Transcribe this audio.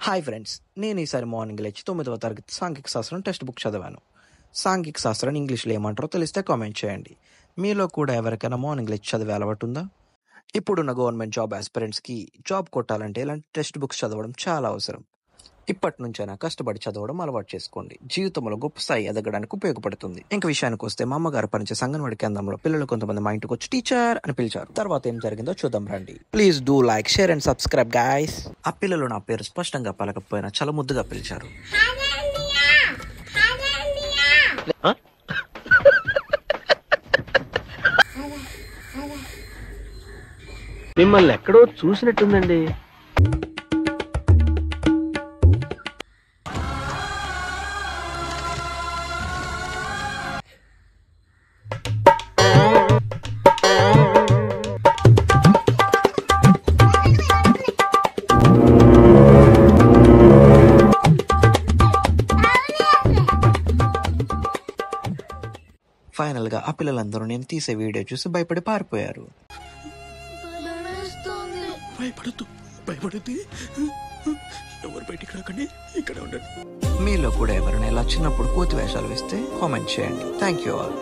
Hi friends, నేను ఈసారి morning లేచి 9వ తరగతి సాంఘిక శాస్త్రం టెక్స్ట్ బుక్ చదివాను. సాంఘిక శాస్త్రాన్ని ఇంగ్లీష్లో ఏమంటారో తెలిస్తే కామెంట్ చేయండి. మీలో కూడా ఎవరికైనా మార్నింగ్ లేచి చదివే అలవాటు ఉందా? ఇప్పుడున్న గవర్నమెంట్ జాబ్ ఆస్పిరెంట్స్కి జాబ్ కొట్టాలంటే ఇలాంటి టెక్స్ట్ బుక్స్ చదవడం చాలా అవసరం. ఇప్పటి నుంచైనా కష్టపడి చదవడం అలవాటు చేసుకోండి. జీవితంలో గొప్ప స్థాయి ఎదగడానికి ఉపయోగపడుతుంది. ఇంక విషయానికి వస్తే, మా అమ్మగారు పనిచేసే అంగన్వాడీ కేంద్రంలో పిల్లలు కొంతమంది మా ఇంటికి వచ్చి టీచర్ అని పిలిచారు. తర్వాత ఏం జరిగిందో చూద్దాం రండి. Please do like, share and subscribe guys. ఆ పిల్లలు నా పేరు స్పష్టంగా పలకపోయినా చాలా ముద్దుగా పిలిచారు. మిమ్మల్ని ఎక్కడో చూసినట్టుందండి. ఫైనల్ గా ఆ పిల్లలందరూ నేను తీసే వీడియో చూసి భయపడి పారిపోయారు. ఎవరు బయటికి రాకండి, ఇక్కడ ఉండండి. మీలో కూడా ఎవరైనా ఇలా చిన్నప్పుడు కోతి వేషాలు వేస్తే కామెంట్ చేయండి. Thank you all.